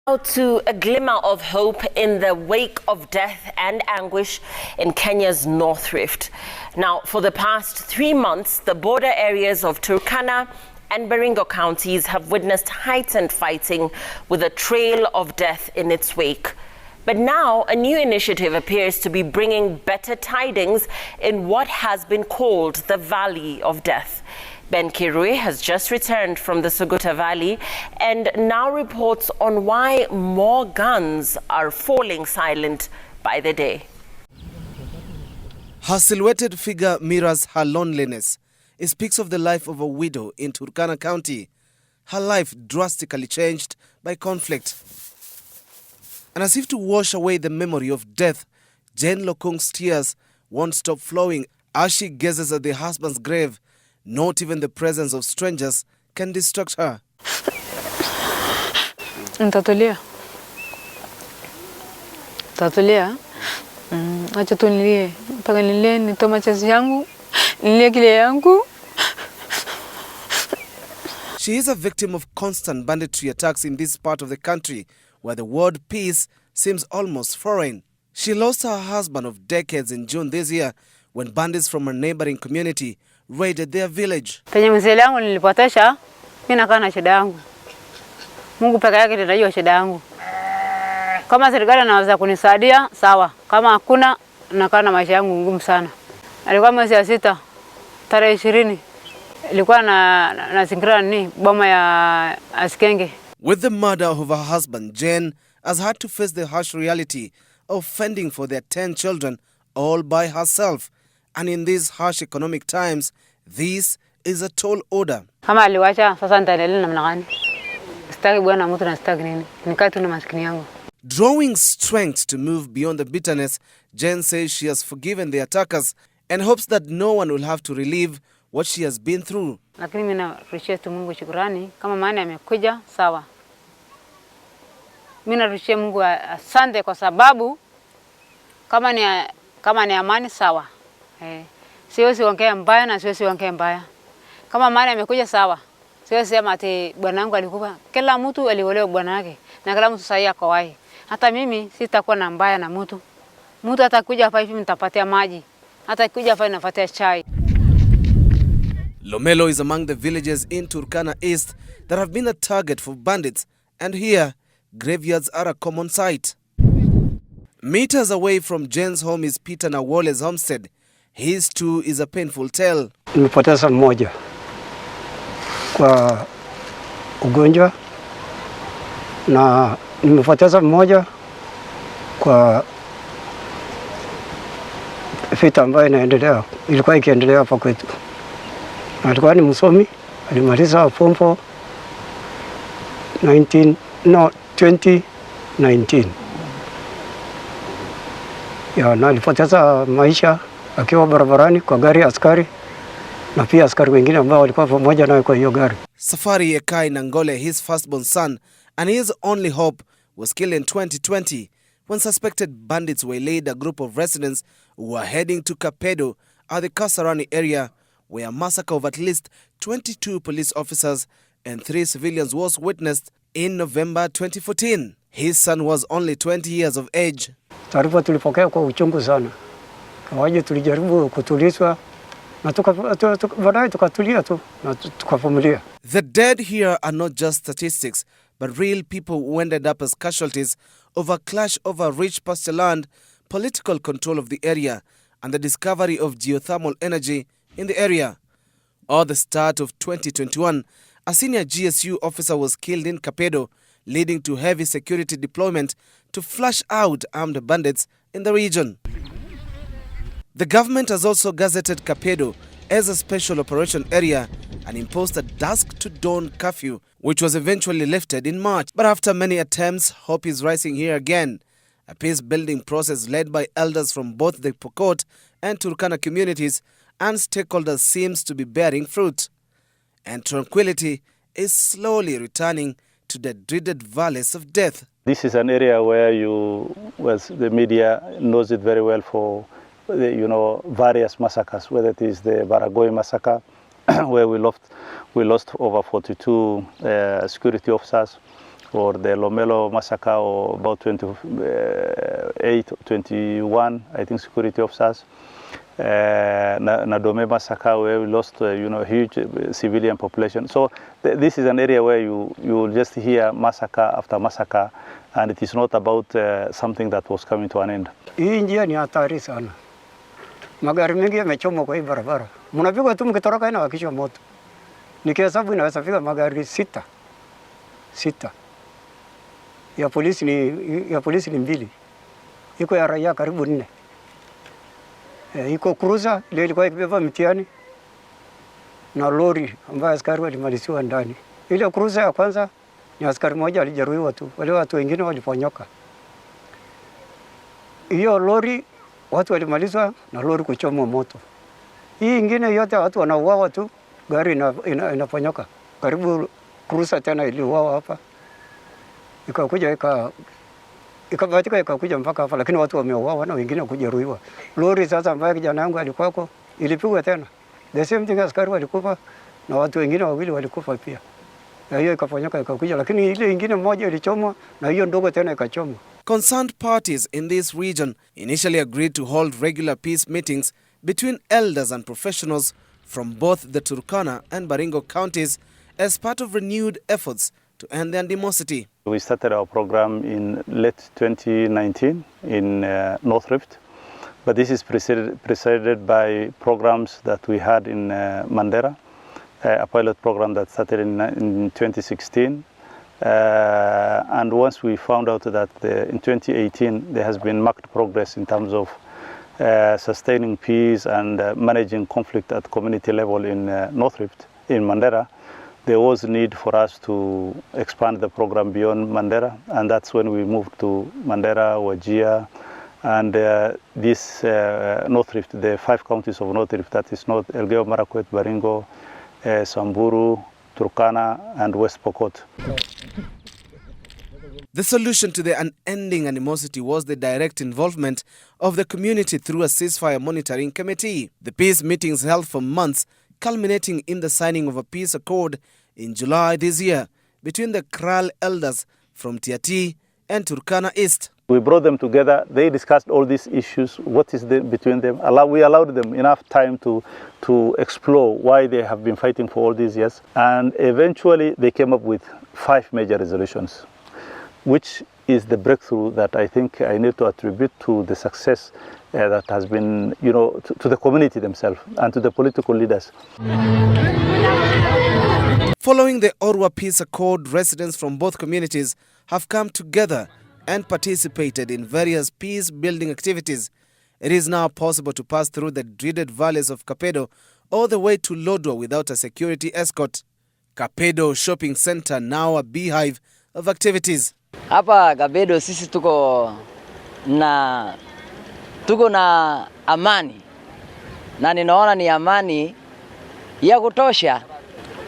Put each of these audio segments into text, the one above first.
To a glimmer of hope in the wake of death and anguish in Kenya's North Rift. Now, for the past 3 months, the border areas of Turkana and Baringo counties have witnessed heightened fighting with a trail of death in its wake. But now, a new initiative appears to be bringing better tidings in what has been called the Valley of Death. Ben Kirui has just returned from the Suguta Valley and now reports on why more guns are falling silent by the day. Her silhouetted figure mirrors her loneliness. It speaks of the life of a widow in Turkana County. Her life drastically changed by conflict. And as if to wash away the memory of death, Jane Lokung's tears won't stop flowing as she gazes at the husband's grave. Not even the presence of strangers can distract her. Tatulia. Acha tu nilie. Mpaka nilie nitoe machozi yangu. Nilie kile yangu. She is a victim of constant banditry attacks in this part of the country where the word peace seems almost foreign. She lost her husband of decades in June this year when bandits from a neighboring community raided their village. Penye mzee wangu nilipotesha, mimi nakaa na shida yangu. Mungu peke yake ndiye anajua shida yangu. Kama serikali inaweza kunisaidia, sawa. Kama hakuna, nakaa na maisha yangu ngumu sana. Alikuwa mwezi wa 6, tarehe 20. Ilikuwa na zingira ni boma ya Askenge. With the murder of her husband, Jane has had to face the harsh reality of fending for their 10 children all by herself. And in these harsh economic times, this is a tall order. Kama aliwacha sasa nitaendelea namna gani? Sitaki bwana mtu na sitaki nini? Nikaa tu na maskini yangu. Drawing strength to move beyond the bitterness, Jane says she has forgiven the attackers and hopes that no one will have to relive what she has been through. Lakini mimi narudishia tu Mungu shukrani kama maana amekuja sawa. Mimi narudishia Mungu asante kwa sababu kama ni amani sawa. Siwezi ongea mbaya na siwezi ongea mbaya. Kama maana amekuja sawa. Siwezi sema ati bwanangu alikufa. Kila mtu aliolewa bwanake na kila mtu sasa ako wapi. Hata mimi sitakuwa na mbaya na mtu. Mtu atakuja hapa hivi nitapatia maji. Hata kuja hapa ninapatia chai. Lomelo is among the villages in Turkana East that have been a target for bandits, and here graveyards are a common sight. Meters away from Jane's home is Peter Nawole's homestead. His too is a painful tale. Nimepoteza mmoja kwa ugonjwa na nimepoteza mmoja kwa vita ambayo inaendelea. Ilikuwa ikiendelea hapa kwetu. Alikuwa ni msomi, alimaliza form 4 2019. Na alipoteza maisha akiwa barabarani kwa gari askari na pia askari wengine ambao walikuwa pamoja naye kwa hiyo gari. Safari Ekai Nangole, his firstborn son, and his only hope, was killed in 2020 when suspected bandits waylaid a group of residents who were heading to Kapedo at the Kasarani area, where a massacre of at least 22 police officers and 3 civilians was witnessed in November 2014. His son was only 20 years of age. Taarifa tulipokea kwa uchungu sana. Kawaje tulijaribu kutulizwa na baadaye tukatulia tu na tukavumilia. The dead here are not just statistics, but real people who ended up as casualties of a clash over rich pasture land, political control of the area, and the discovery of geothermal energy in the area. At the start of 2021, a senior GSU officer was killed in Kapedo, leading to heavy security deployment to flush out armed bandits in the region. The government has also gazetted Kapedo as a special operation area and imposed a dusk to dawn curfew, which was eventually lifted in March. But after many attempts, hope is rising here again. A peace-building process led by elders from both the Pokot and Turkana communities and stakeholders seems to be bearing fruit. And tranquility is slowly returning to the dreaded valleys of death. This is an area where the media knows it very well for various massacres, whether it is the Baragoi massacre, where we lost over 42 security officers, for the Lomelo massacre, or about 21, I think, security officers. Nadome massacre, where we lost, huge civilian population. So this is an area where you will just hear massacre after massacre, and it is not about something that was coming to an end. Hii njia ni hatari sana. Magari mengi yamechomwa kwa hii barabara. Mnapigwa tu mkitoroka ina wakisha moto. Nikihesabu inaweza fika magari sita. Ya polisi ni mbili. Iko ya raia karibu 4. Iko cruiser ile ilikuwa ikibeba mtihani na lori ambayo askari walimaliziwa ndani. Ile cruiser ya kwanza ni askari mmoja alijeruhiwa tu. Wale watu wengine waliponyoka. Hiyo lori watu walimalizwa na lori kuchomwa moto. Hii ingine yote watu wanauawa tu, gari inaponyoka. Karibu cruiser tena iliuawa hapa. Ikabahatika ikakuja mpaka hapa, lakini watu wameuawa na wengine kujeruhiwa. Lori sasa ambayo kijana yangu alikuwako ilipigwa tena. The same thing, askari walikufa na watu wengine wawili walikufa pia. Na hiyo ikaponyoka ikakuja, lakini ile ingine moja ilichomwa na hiyo ndogo tena ikachomwa. Concerned parties in this region initially agreed to hold regular peace meetings between elders and professionals from both the Turkana and Baringo counties as part of renewed efforts to end the animosity. We started our program in late 2019 in North Rift, but this is preceded by programs that we had in Mandera, a pilot program that started in 2016. And once we found out that in 2018 there has been marked progress in terms of sustaining peace and managing conflict at community level in North Rift, in Mandera, there was need for us to expand the program beyond Mandera, and that's when we moved to Mandera, Wajir, and this North Rift, the 5 counties of North Rift, that is North Elgeyo Marakwet, Baringo, Samburu, Turkana, and West Pokot. The solution to the unending animosity was the direct involvement of the community through a ceasefire monitoring committee. The peace meetings held for months, culminating in the signing of a peace accord in July this year between the Kral elders from Tiati and Turkana East. We brought them together, they discussed all these issues, what is between them. We allowed them enough time to explore why they have been fighting for all these years. And eventually they came up with 5 major resolutions, which is the breakthrough that I think I need to attribute to the success that has been, to the community themselves and to the political leaders. Following the Orwa Peace Accord, residents from both communities have come together and participated in various peace-building activities. It is now possible to pass through the dreaded valleys of Kapedo all the way to Lodwar without a security escort. Kapedo Shopping Center, now a beehive of activities. Hapa Kapedo sisi tuko na amani, na ninaona ni amani ya kutosha.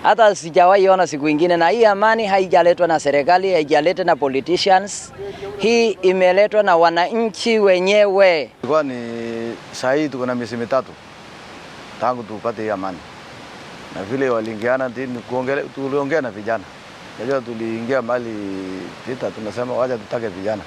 Hata sijawahi ona siku ingine, na hii amani haijaletwa na serikali, haijaletwa na politicians. Hii imeletwa na wananchi wenyewe. Kwa ni sahi tuko na miezi 3 tangu tupate hii amani. Na vile walingiana tuliongea na vijana. Najua tuliingia mali vita, tunasema wacha tutake vijana.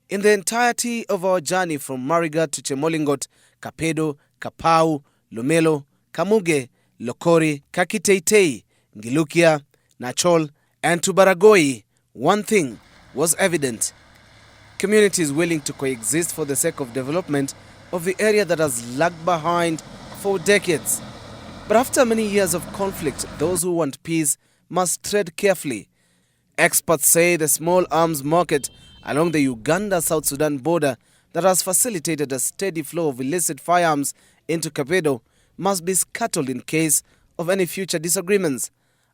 In the entirety of our journey from Marigat to Chemolingot, Kapedo, Kapau, Lomelo, Kamuge, Lokori, Kakiteitei, Ngilukia, Nachol, and to Baragoi, one thing was evident. Communities willing to coexist for the sake of development of the area that has lagged behind for decades. But after many years of conflict, those who want peace must tread carefully. Experts say the small arms market along the Uganda-South Sudan border that has facilitated a steady flow of illicit firearms into Kapedo must be scuttled in case of any future disagreements.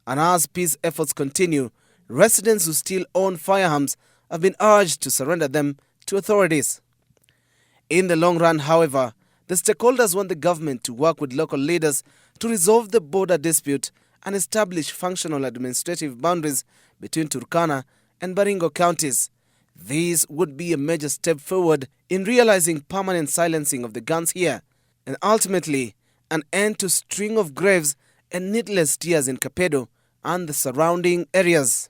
And as peace efforts continue, residents who still own firearms have been urged to surrender them to authorities. In the long run, however, the stakeholders want the government to work with local leaders to resolve the border dispute and establish functional administrative boundaries between Turkana and Baringo counties. This would be a major step forward in realizing permanent silencing of the guns here, and ultimately an end to string of graves and needless tears in Kapedo and the surrounding areas.